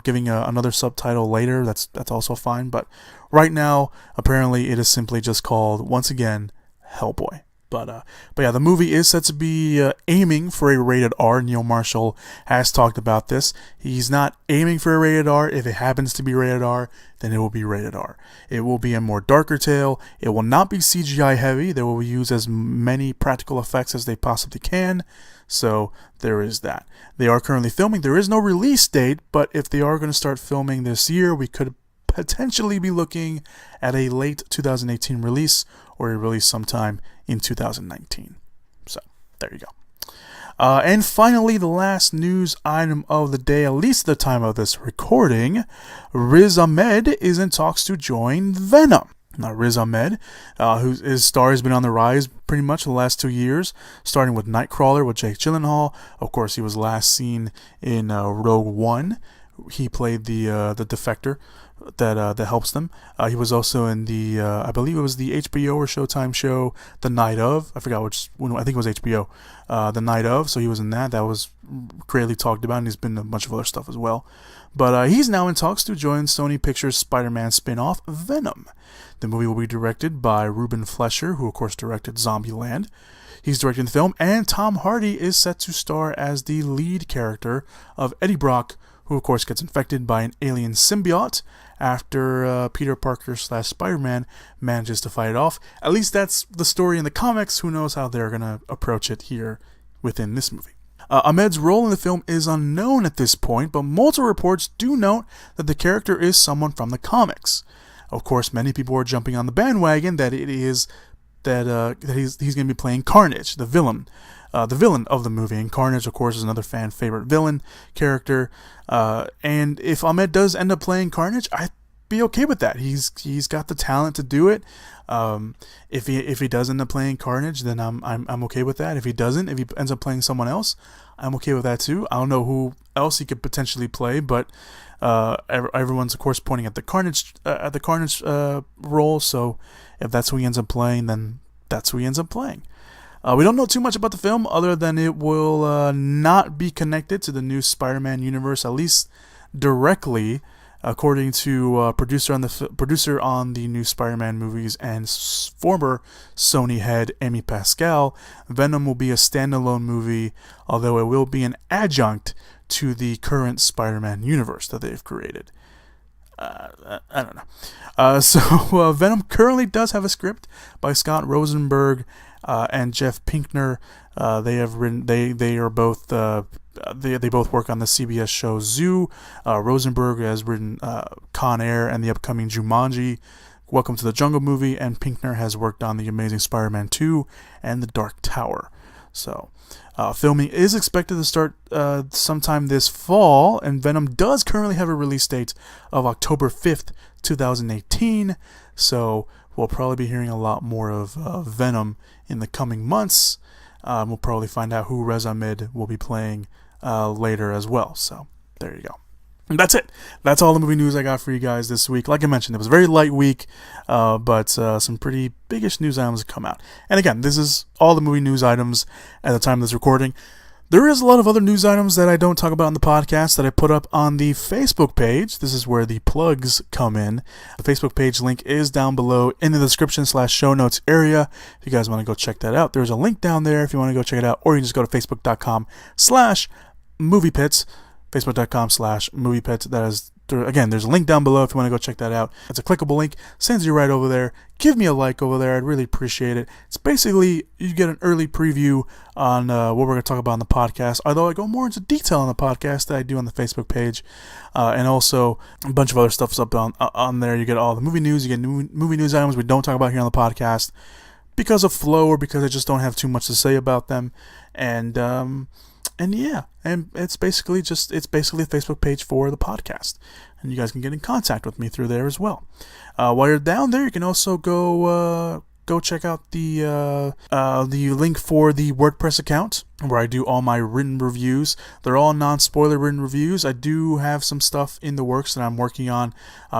giving another subtitle later, that's also fine. But right now, apparently, it is simply just called, once again, Hellboy. But yeah, the movie is set to be aiming for a rated R. Neil Marshall has talked about this. He's not aiming for a rated R. If it happens to be rated R, then it will be rated R. It will be a more darker tale. It will not be CGI heavy. They will use as many practical effects as they possibly can. So there is that. They are currently filming. There is no release date, but if they are going to start filming this year, we could potentially be looking at a late 2018 release or a release sometime in 2019. So there you go. And finally, the last news item of the day, at least the time of this recording, Riz Ahmed is in talks to join Venom. Now, Riz Ahmed, his star has been on the rise pretty much the last 2 years, starting with Nightcrawler with Jake Gyllenhaal. Of course, he was last seen in Rogue One. He played the defector that helps them. He was also in the I believe it was the HBO or Showtime show The Night Of. I forgot which one. I think it was HBO. The Night Of. So he was in that. That was greatly talked about, and he's been in a bunch of other stuff as well. But he's now in talks to join Sony Pictures' Spider-Man spin-off Venom. The movie will be directed by Ruben Fleischer, who of course directed Zombieland. He's directing the film, and Tom Hardy is set to star as the lead character of Eddie Brock, who of course gets infected by an alien symbiote after Peter Parker / Spider-Man manages to fight it off. At least that's the story in the comics. Who knows how they're going to approach it here within this movie. Ahmed's role in the film is unknown at this point, but multiple reports do note that the character is someone from the comics. Of course, many people are jumping on the bandwagon that it is that he's going to be playing Carnage, the villain of the movie. And Carnage, of course, is another fan favorite villain character. And if Ahmed does end up playing Carnage, I'd be okay with that. He's got the talent to do it. If he does end up playing Carnage, then I'm okay with that. If he doesn't, if he ends up playing someone else, I'm okay with that too. I don't know who else he could potentially play, but everyone's of course pointing at the Carnage role. So if that's who he ends up playing, then that's who he ends up playing. We don't know too much about the film other than it will not be connected to the new Spider-Man universe, at least directly, according to producer on the new Spider-Man movies and former Sony head Amy Pascal. Venom will be a standalone movie, although it will be an adjunct to the current Spider-Man universe that they've created. I don't know. So Venom currently does have a script by Scott Rosenberg and Jeff Pinkner. They have written. They are both. They both work on the CBS show Zoo. Rosenberg has written Con Air and the upcoming Jumanji, Welcome to the Jungle movie, and Pinkner has worked on The Amazing Spider-Man 2 and The Dark Tower. So, filming is expected to start sometime this fall, and Venom does currently have a release date of October 5th, 2018. So, we'll probably be hearing a lot more of Venom in the coming months. We'll probably find out who Riz Ahmed will be playing later as well. So, there you go. And that's it. That's all the movie news I got for you guys this week. Like I mentioned, it was a very light week, but some pretty biggish news items have come out. And again, this is all the movie news items at the time of this recording. There is a lot of other news items that I don't talk about in the podcast that I put up on the Facebook page. This is where the plugs come in. The Facebook page link is down below in the description / show notes area. If you guys want to go check that out, there's a link down there if you want to go check it out, or you can just go to facebook.com/moviepits. Facebook.com/moviepits. That is, again, there's a link down below if you want to go check that out. It's a clickable link, sends you right over there. Give me a like over there, I'd really appreciate it. It's basically, you get an early preview on what we're going to talk about on the podcast, although I go more into detail on the podcast than I do on the Facebook page. And also, a bunch of other stuff's up on there. You get all the movie news, you get movie news items we don't talk about here on the podcast because of flow or because I just don't have too much to say about them. And yeah, and it's basically a Facebook page for the podcast, and you guys can get in contact with me through there as well. While you're down there, you can also go check out the link for the WordPress account where I do all my written reviews. They're all non-spoiler written reviews. I do have some stuff in the works that I'm working on.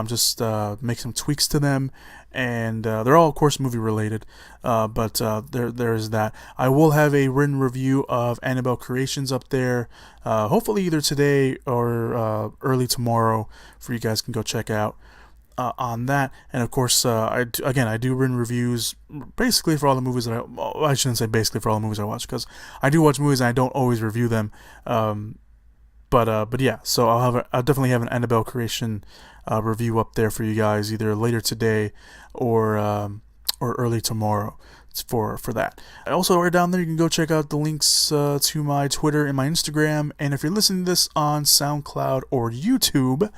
Just make some tweaks to them. And they're all, of course, movie related, but there is that. I will have a written review of Annabelle Creations up there, hopefully either today or early tomorrow, for you guys can go check out on that. And of course, I do written reviews basically for all the movies that I shouldn't say basically for all the movies I watch, because I do watch movies and I don't always review them. But yeah, so I'll definitely have an Annabelle Creation review up there for you guys either later today or or early tomorrow for that. Also, right down there, you can go check out the links to my Twitter and my Instagram. And if you're listening to this on SoundCloud or YouTube,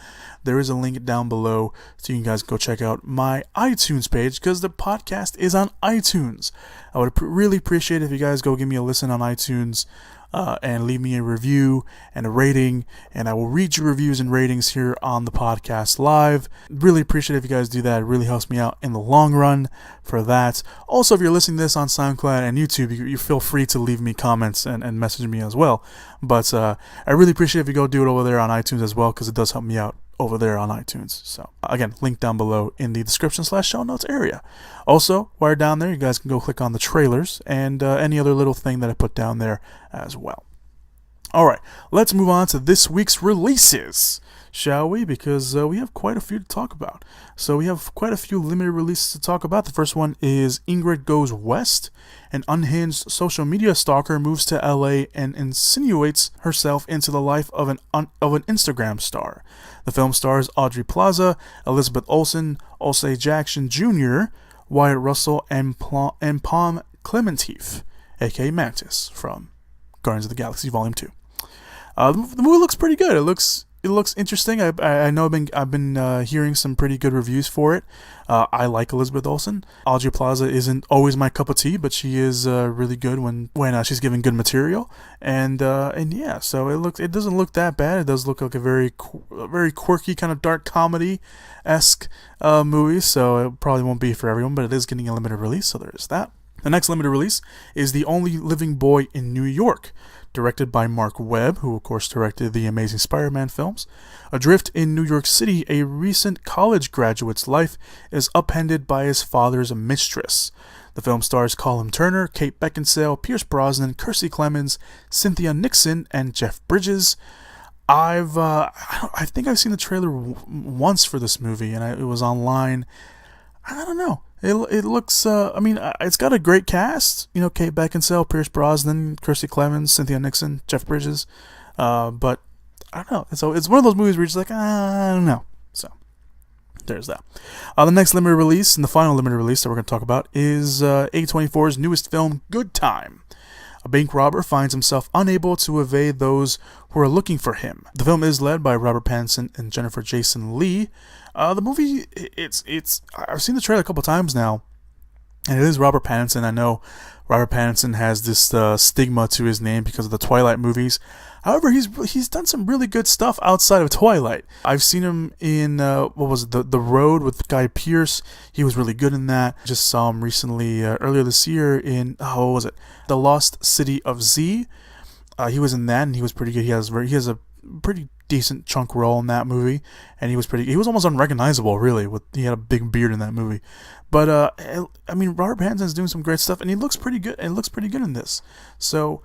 there is a link down below so you guys can go check out my iTunes page, because the podcast is on iTunes. I would really appreciate it if you guys go give me a listen on iTunes. And leave me a review and a rating, and I will read your reviews and ratings here on the podcast live. Really appreciate it if you guys do that. It really helps me out in the long run for that. Also, if you're listening to this on SoundCloud and YouTube, you feel free to leave me comments and message me as well. But I really appreciate if you go do it over there on iTunes as well, because it does help me out over there on iTunes. So again, link down below in the description/show notes area. Also, while you're down there, you guys can go click on the trailers and any other little thing that I put down there as well. Alright, let's move on to this week's releases, shall we? Because we have quite a few to talk about. So we have quite a few limited releases to talk about. The first one is Ingrid Goes West. An unhinged social media stalker moves to LA and insinuates herself into the life of an Instagram star. The film stars Audrey Plaza, Elizabeth Olsen, Osei Jackson Jr., Wyatt Russell, and Palm Clementif, aka Mantis, from Guardians of the Galaxy Volume 2. The movie looks pretty good. It looks interesting. I know I've been hearing some pretty good reviews for it. I like Elizabeth Olsen. Audrey Plaza isn't always my cup of tea, but she is really good when she's given good material. And yeah, so it doesn't look that bad. It does look like a very quirky kind of dark comedy-esque movie. So it probably won't be for everyone, but it is getting a limited release. So there is that. The next limited release is The Only Living Boy in New York, directed by Mark Webb, who of course directed the Amazing Spider-Man films. Adrift in New York City, a recent college graduate's life is upended by his father's mistress. The film stars Colin Turner, Kate Beckinsale, Pierce Brosnan, Kiersey Clemons, Cynthia Nixon, and Jeff Bridges. I think I've seen the trailer once for this movie, and it was online. I don't know. It looks, it's got a great cast. You know, Kate Beckinsale, Pierce Brosnan, Kiersey Clemons, Cynthia Nixon, Jeff Bridges. But I don't know. So it's one of those movies where you're just like, I don't know. So there's that. The next limited release, and the final limited release that we're going to talk about, is A24's newest film, Good Time. A bank robber finds himself unable to evade those who are looking for him. The film is led by Robert Pattinson and Jennifer Jason Leigh. The movie, I've seen the trailer a couple times now, and it is Robert Pattinson. I know Robert Pattinson has this stigma to his name because of the Twilight movies. However, he's done some really good stuff outside of Twilight. I've seen him in what was it, The Road with Guy Pearce. He was really good in that. Just saw him recently earlier this year in what was it, The Lost City of Z. He was in that, and he was pretty good. He has a pretty decent chunk role in that movie, and he was almost unrecognizable, really. He had a big beard in that movie. But Robert Pattinson's doing some great stuff, and he looks pretty good. And looks pretty good in this. So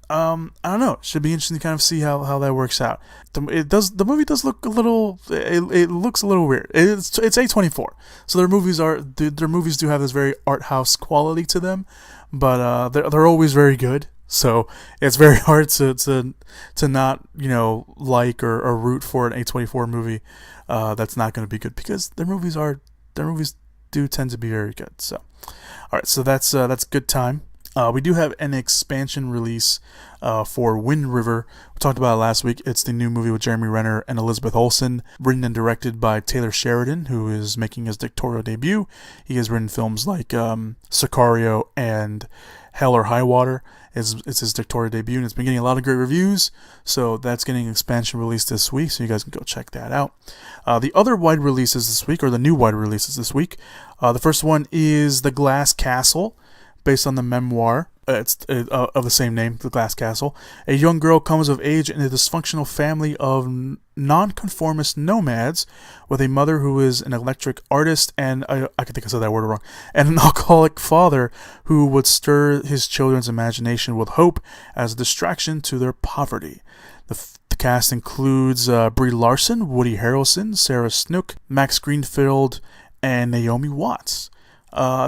I don't know. It should be interesting to kind of see how that works out. The movie does look a little. It looks a little weird. It's A24, so their movies do have this very art house quality to them, but they're always very good. So it's very hard to not like or root for an A24 movie that's not going to be good, because their movies do tend to be very good. So all right, so that's Good Time. We do have an expansion release for Wind River. We talked about it last week. It's the new movie with Jeremy Renner and Elizabeth Olsen, written and directed by Taylor Sheridan, who is making his directorial debut. He has written films like Sicario and Hell or High Water. It's his directorial debut, and it's been getting a lot of great reviews. So that's getting an expansion release this week, so you guys can go check that out. The other wide releases this week, or the new wide releases this week, the first one is The Glass Castle, based on the memoir of the same name, The Glass Castle. A young girl comes of age in a dysfunctional family of nonconformist nomads, with a mother who is an electric artist, and I think I said that word wrong, and an alcoholic father who would stir his children's imagination with hope as a distraction to their poverty. The cast includes Brie Larson, Woody Harrelson, Sarah Snook, Max Greenfield, and Naomi Watts.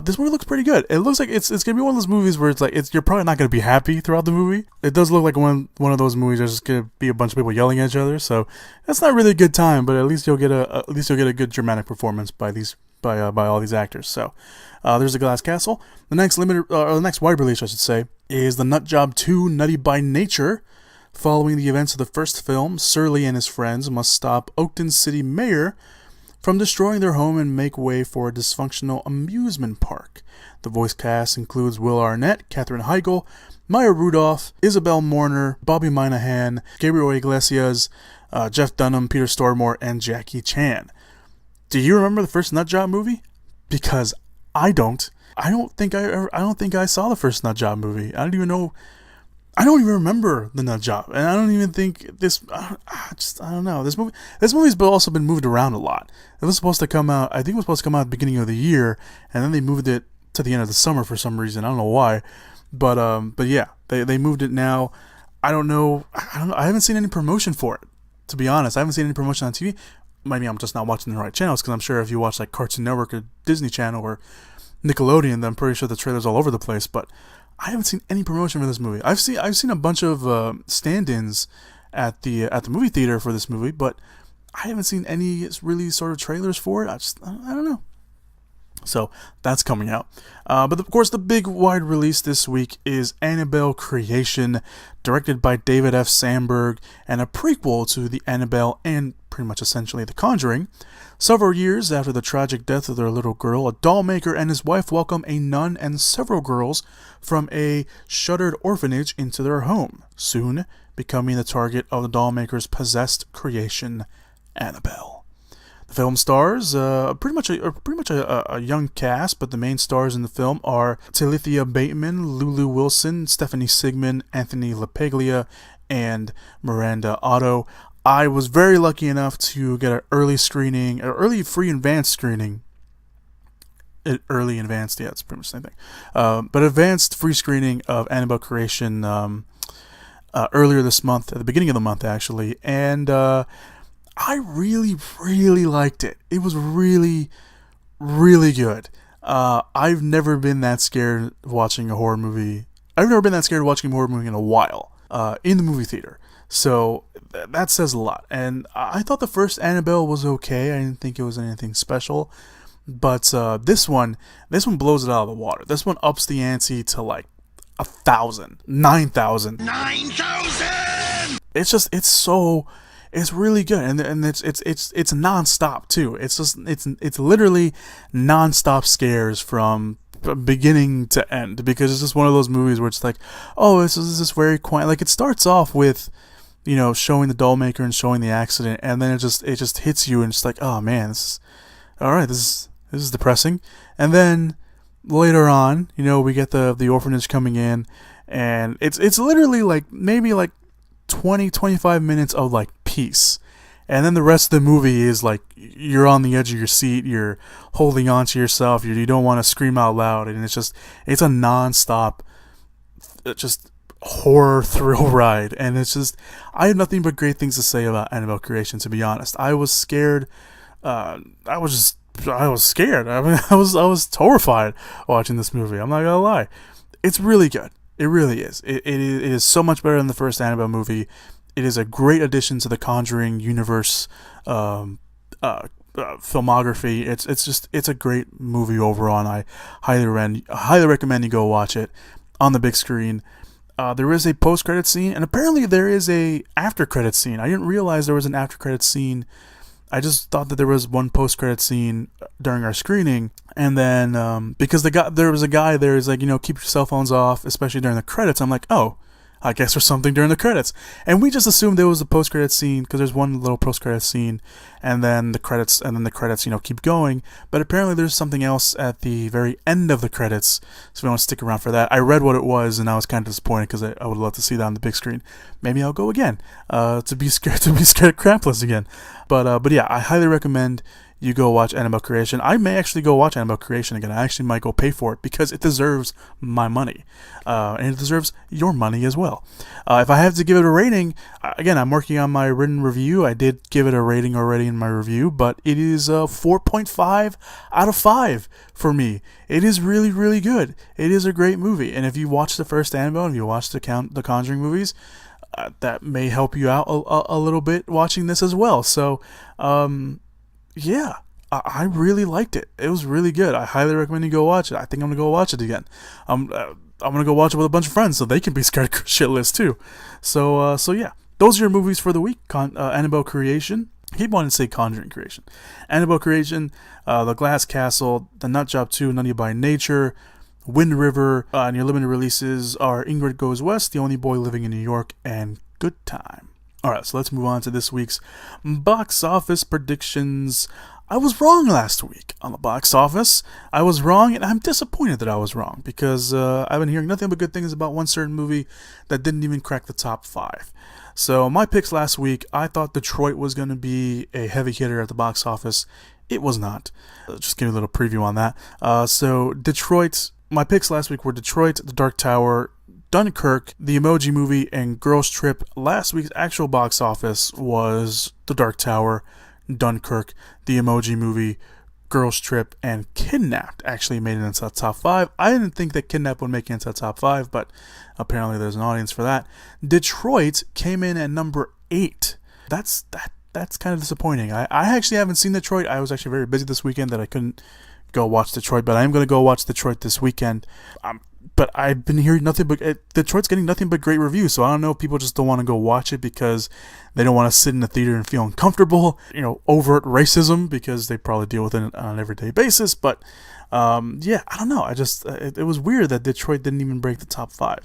This movie looks pretty good. It looks like it's gonna be one of those movies where you're probably not gonna be happy throughout the movie. It does look like one of those movies there's just gonna be a bunch of people yelling at each other. So that's not really a good time, but at least you'll get a good dramatic performance by these by all these actors. So there's the Glass Castle. The next wide release, I should say, is The Nut Job 2: Nutty by Nature. Following the events of the first film, Surly and his friends must stop Oakton City Mayor from destroying their home and make way for a dysfunctional amusement park. The voice cast includes Will Arnett, Katherine Heigl, Maya Rudolph, Isabel Morner, Bobby Minahan, Gabriel Iglesias, Jeff Dunham, Peter Stormare, and Jackie Chan. Do you remember the first Nut Job movie? Because I don't. I don't think I saw the first Nut Job movie. I don't even remember the Nut Job, and I don't even think this. I don't know. This movie's also been moved around a lot. It was supposed to come out. I think it was supposed to come out at the beginning of the year, and then they moved it to the end of the summer for some reason. I don't know why, but yeah, they moved it now. I don't know. I haven't seen any promotion for it. To be honest, I haven't seen any promotion on TV. Maybe I'm just not watching the right channels, because I'm sure if you watch like Cartoon Network or Disney Channel or Nickelodeon, then I'm pretty sure the trailer's all over the place. But I haven't seen any promotion for this movie. I've seen a bunch of stand-ins at the movie theater for this movie, but I haven't seen any really sort of trailers for it. I don't know. So that's coming out. But of course, the big wide release this week is Annabelle Creation, directed by David F. Sandberg, and a prequel to the Annabelle and pretty much essentially The Conjuring. Several years after the tragic death of their little girl, a doll maker and his wife welcome a nun and several girls from a shuttered orphanage into their home, soon becoming the target of the doll maker's possessed creation, Annabelle. The film stars pretty much a young cast, but the main stars in the film are Talithia Bateman, Lulu Wilson, Stephanie Sigmund, Anthony LaPaglia, and Miranda Otto. I was very lucky enough to get an early free advanced screening. Early advanced, yeah, it's pretty much the same thing. But advanced free screening of Annabelle Creation earlier this month, at the beginning of the month actually, and I really, really liked it. It was really, really good. I've never been that scared watching a horror movie. I've never been that scared watching a horror movie in a while in the movie theater. So that says a lot. And I thought the first Annabelle was okay. I didn't think it was anything special. But this one blows it out of the water. This one ups the ante to like 1,000, 9,000. 9,000! It's really good, and it's nonstop too. It's literally nonstop scares from beginning to end, because it's just one of those movies where it's like, oh, this is very quiet. Like, it starts off with, showing the doll maker and showing the accident, and then it just hits you, and it's like, oh man, this is depressing. And then later on, we get the orphanage coming in, and it's literally like maybe like 20-25 minutes of like peace, and then the rest of the movie is like you're on the edge of your seat, you're holding on to yourself, you don't want to scream out loud, and it's a non-stop just horror thrill ride. And I have nothing but great things to say about Annabelle Creation, to be honest. I was scared. I was scared. I mean, I was horrified watching this movie. I'm not gonna lie. It's really good. It really is. It is so much better than the first Annabelle movie. It is a great addition to the Conjuring universe filmography. It's a great movie overall, and I highly recommend you go watch it on the big screen. There is a post-credit scene, and apparently there is a after-credit scene. I didn't realize there was an after-credit scene. I just thought that there was one post-credit scene during our screening, and then because there was a guy there who's like, keep your cell phones off, especially during the credits. I'm like, oh, I guess there's something during the credits, and we just assumed there was a post-credit scene because there's one little post-credit scene, and then the credits, keep going. But apparently there's something else at the very end of the credits, so we want to stick around for that. I read what it was, and I was kind of disappointed because I would love to see that on the big screen. Maybe I'll go again to be scared crapless again. But yeah, I highly recommend you go watch Annabelle Creation. I may actually go watch Annabelle Creation again. I actually might go pay for it because it deserves my money. And it deserves your money as well. If I have to give it a rating, again, I'm working on my written review. I did give it a rating already in my review, but it is 4.5 out of 5 for me. It is really, really good. It is a great movie. And if you watch the first Annabelle, and if you watch the Conjuring movies, that may help you out a little bit watching this as well. So, yeah, I really liked it. It was really good. I highly recommend you go watch it. I think I'm gonna go watch it again. I'm gonna go watch it with a bunch of friends so they can be scared shitless too. So yeah, those are your movies for the week. Annabelle Creation. I keep wanting to say Conjuring Creation. Annabelle Creation, The Glass Castle, The Nut Job 2, Nutty by Nature, Wind River, and your limited releases are Ingrid Goes West, The Only Boy Living in New York, and Good Time. Alright, so let's move on to this week's box office predictions. I was wrong last week on the box office. I was wrong, and I'm disappointed that I was wrong, because I've been hearing nothing but good things about one certain movie that didn't even crack the top 5. So my picks last week, I thought Detroit was going to be a heavy hitter at the box office. It was not. Just give you a little preview on that. So Detroit, my picks last week were Detroit, The Dark Tower, Dunkirk, The Emoji Movie, and Girls Trip. Last week's actual box office was The Dark Tower, Dunkirk, The Emoji Movie, Girls Trip, and Kidnapped actually made it into the top 5. I didn't think that Kidnapped would make it into the top 5, but apparently there's an audience for that. Detroit came in at number 8. That's kind of disappointing. I actually haven't seen Detroit. I was actually very busy this weekend that I couldn't go watch Detroit, but I am going to go watch Detroit this weekend. But I've been hearing nothing but Detroit's getting nothing but great reviews, so I don't know if people just don't want to go watch it because they don't want to sit in the theater and feel uncomfortable, overt racism, because they probably deal with it on an everyday basis. But yeah, I don't know. It was weird that Detroit didn't even break the top 5.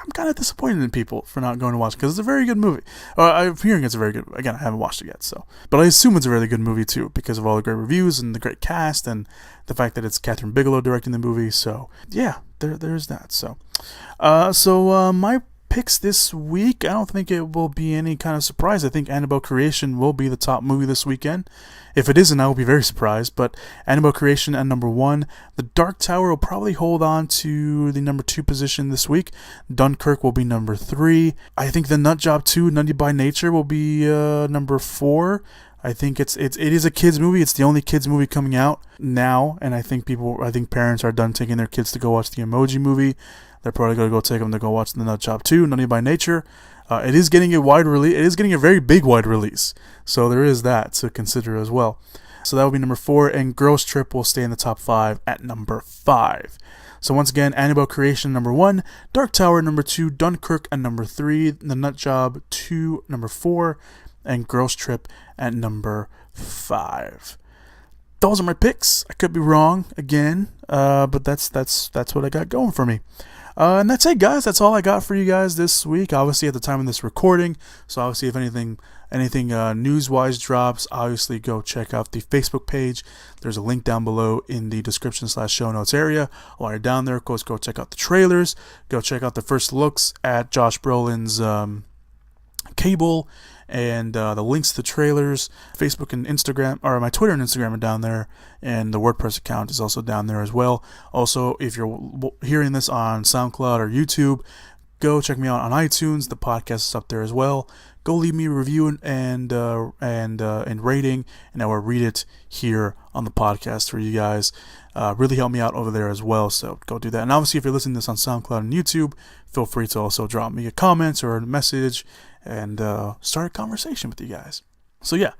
I'm kind of disappointed in people for not going to watch it, because it's a very good movie. I'm hearing it's a very good. Again, I haven't watched it yet, but I assume it's a really good movie too, because of all the great reviews and the great cast and the fact that it's Catherine Bigelow directing the movie. So yeah, there's that. So my picks this week, I don't think it will be any kind of surprise. I think Annabelle Creation will be the top movie this weekend. If it isn't, I will be very surprised. But Annabelle Creation at number 1. The Dark Tower will probably hold on to the number 2 position this week. Dunkirk will be number 3. I think The Nut Job 2, Nutty by Nature, will be number 4. I think it is a kids movie. It's the only kids movie coming out now, and I think parents are done taking their kids to go watch the Emoji Movie. They're probably going to go take them to go watch The Nut Job 2, Nutty by Nature. It is getting a wide release. It is getting a very big wide release. So there is that to consider as well. So that will be number 4, and Girls Trip will stay in the top 5 at number 5. So once again, Annabelle Creation number 1, Dark Tower number 2, Dunkirk at number 3, The Nut Job 2 number 4, and Girls Trip at number 5. Those are my picks. I could be wrong again, but that's what I got going for me. And that's it, guys. That's all I got for you guys this week. Obviously, at the time of this recording, so obviously, if anything news-wise drops, obviously go check out the Facebook page. There's a link down below in the description/show notes area. While you're down there, of course, go check out the trailers. Go check out the first looks at Josh Brolin's Cable, and the links to the trailers. Facebook and Instagram, or my Twitter and Instagram are down there, and the WordPress account is also down there as well. Also, if you're hearing this on SoundCloud or YouTube, go check me out on iTunes. The podcast is up there as well. Go leave me a review and rating, and I will read it here on the podcast for you guys. Really help me out over there as well, so go do that. And obviously, if you're listening to this on SoundCloud and YouTube, feel free to also drop me a comment or a message and start a conversation with you guys. So yeah,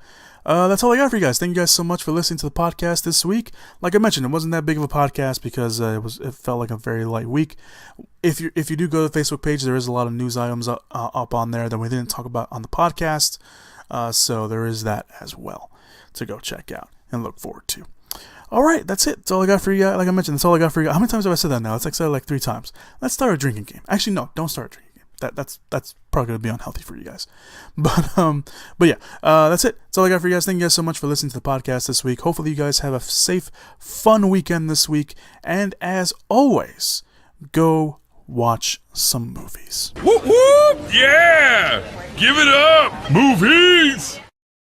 that's all I got for you guys. Thank you guys so much for listening to the podcast this week. Like I mentioned, it wasn't that big of a podcast because it felt like a very light week. If you do go to the Facebook page, there is a lot of news items up on there that we didn't talk about on the podcast. So there is that as well to go check out and look forward to. All right, that's it. That's all I got for you guys. Like I mentioned, that's all I got for you guys. How many times have I said that now? It's like I said it like 3 times. Let's start a drinking game. Actually, no, don't start a drinking game. That's probably going to be unhealthy for you guys. But yeah, that's it. That's all I got for you guys. Thank you guys so much for listening to the podcast this week. Hopefully you guys have a safe, fun weekend this week. And as always, go watch some movies. Whoop whoop! Yeah! Give it up! Movies!